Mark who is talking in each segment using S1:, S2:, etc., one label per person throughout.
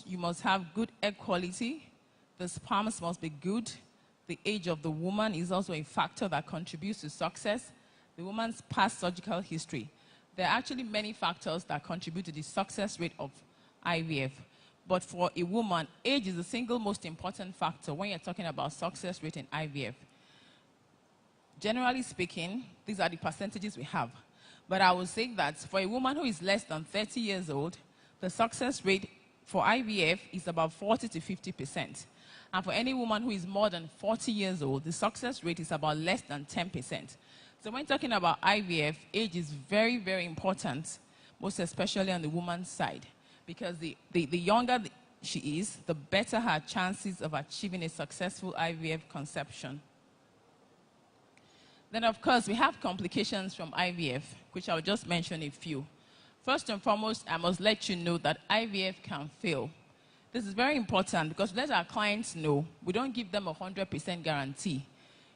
S1: you must have good egg quality. The sperms must be good. The age of the woman is also a factor that contributes to success. The woman's past surgical history. There are actually many factors that contribute to the success rate of IVF. But for a woman, age is the single most important factor when you're talking about success rate in IVF. Generally speaking, these are the percentages we have. But I would say that for a woman who is less than 30 years old, the success rate for IVF is about 40 to 50%. And for any woman who is more than 40 years old, the success rate is about less than 10%. So when talking about IVF, age is very, very important, most especially on the woman's side. Because the younger she is, the better her chances of achieving a successful IVF conception. Then, of course, we have complications from IVF, which I'll just mention a few. First and foremost, I must let you know that IVF can fail. This is very important because we let our clients know we don't give them a 100% guarantee.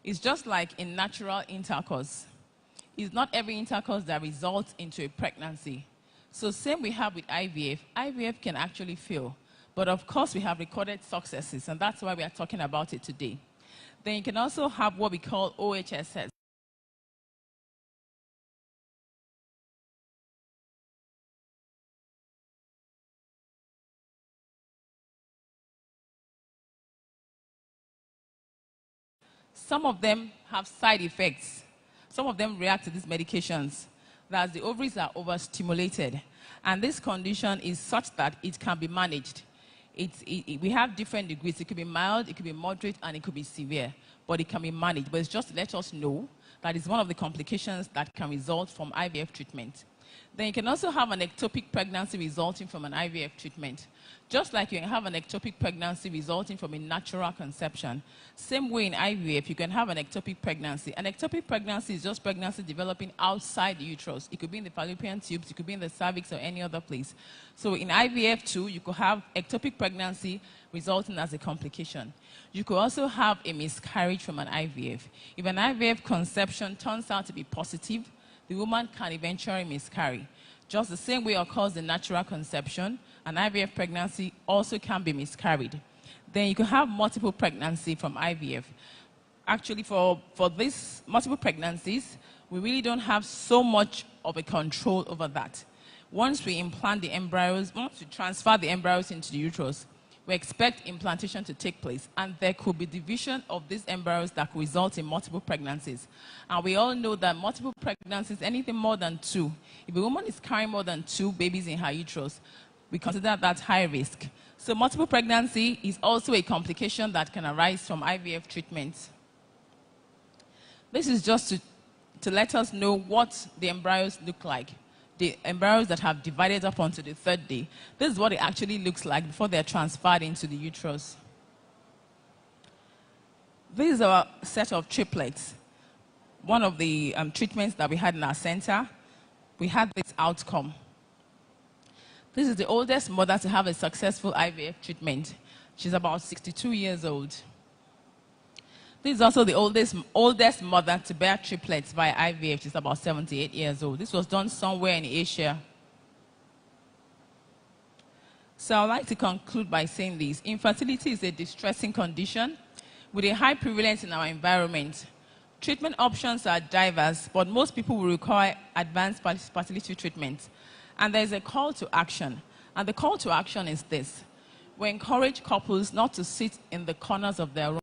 S1: It's just like in natural intercourse. It's not every intercourse that results into a pregnancy. So same we have with IVF. IVF can actually fail. But of course, we have recorded successes, and that's why we are talking about it today. Then you can also have what we call OHSS. Some of them have side effects. Some of them react to these medications. That the ovaries are overstimulated. And this condition is such that it can be managed. We have different degrees. It could be mild, it could be moderate, and it could be severe. But it can be managed. But it's just to let us know that it's one of the complications that can result from IVF treatment. Then you can also have an ectopic pregnancy resulting from an IVF treatment. Just like you can have an ectopic pregnancy resulting from a natural conception. Same way in IVF, you can have an ectopic pregnancy. An ectopic pregnancy is just pregnancy developing outside the uterus. It could be in the fallopian tubes, it could be in the cervix or any other place. So in IVF too, you could have ectopic pregnancy resulting as a complication. You could also have a miscarriage from an IVF. If an IVF conception turns out to be positive, the woman can eventually miscarry. Just the same way occurs in natural conception, an IVF pregnancy also can be miscarried. Then you can have multiple pregnancy from IVF. Actually, for these multiple pregnancies, we really don't have so much of a control over that. Once we implant the embryos, once we transfer the embryos into the uterus, we expect implantation to take place, and there could be division of these embryos that could result in multiple pregnancies. And we all know that multiple pregnancies, anything more than 2, if a woman is carrying more than 2 babies in her uterus, we consider that high risk. So multiple pregnancy is also a complication that can arise from IVF treatment. This is just to let us know what the embryos look like. The embryos that have divided up onto the 3rd day. This is what it actually looks like before they're transferred into the uterus. This is our set of triplets. One of the treatments that we had in our center, we had this outcome. This is the oldest mother to have a successful IVF treatment. She's about 62 years old. This is also the oldest mother to bear triplets by IVF. She's about 78 years old. This was done somewhere in Asia. So I'd like to conclude by saying this. Infertility is a distressing condition with a high prevalence in our environment. Treatment options are diverse, but most people will require advanced fertility treatment. And there's a call to action. And the call to action is this. We encourage couples not to sit in the corners of their room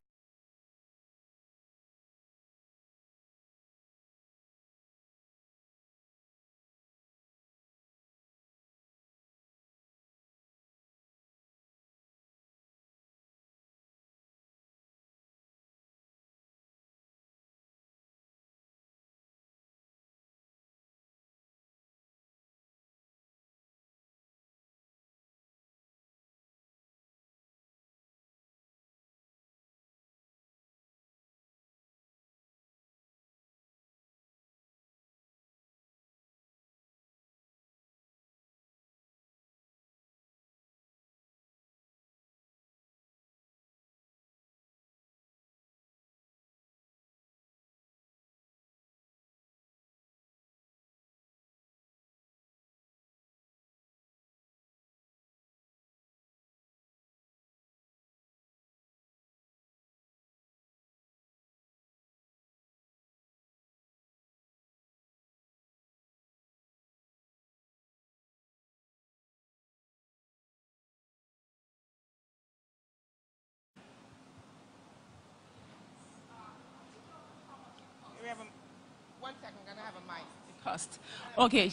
S1: cost. Okay,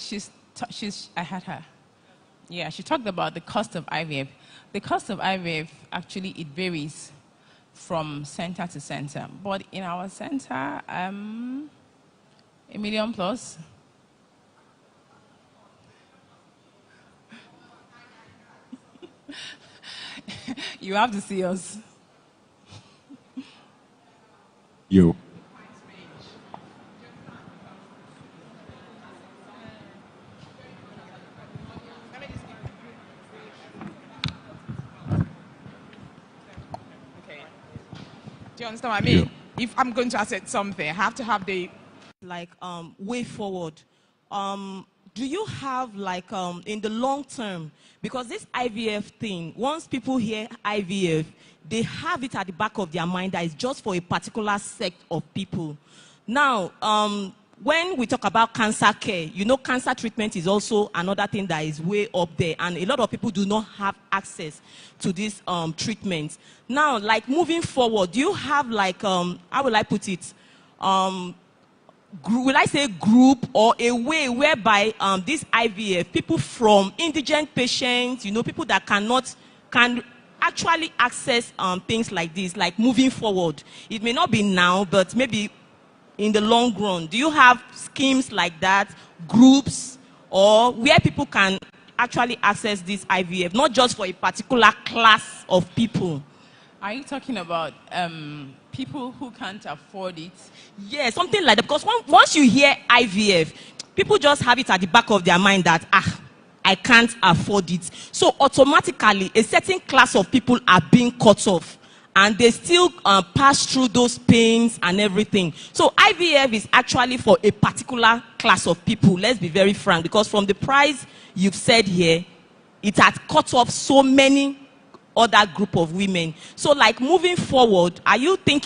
S1: I had her. Yeah, she talked about the cost of IVF. The cost of IVF, actually, it varies from center to center. But in our center, $1 million plus. You have to see us.
S2: You.
S3: Do you understand what I mean? If I'm going to assess something, I have to have the
S4: way forward. Do you have in the long term, because this IVF thing, once people hear IVF, they have it at the back of their mind that it's just for a particular sect of people. Now, when we talk about cancer care, you know, cancer treatment is also another thing that is way up there, and a lot of people do not have access to this treatment. Now, like moving forward, do you have how will I put it? Will I say group or a way whereby this IVF, people from indigent patients, you know, people that can actually access things like this, like moving forward. It may not be now, but maybe in the long run. Do you have schemes like that, groups, or where people can actually access this IVF, not just for a particular class of people?
S1: Are you talking about people who can't afford it?
S4: Yeah, something like that. Because once you hear IVF, people just have it at the back of their mind that, I can't afford it. So automatically, a certain class of people are being cut off. And they still pass through those pains and everything. So IVF is actually for a particular class of people. Let's be very frank. Because from the price you've said here, it has cut off so many other group of women. So like moving forward, are you thinking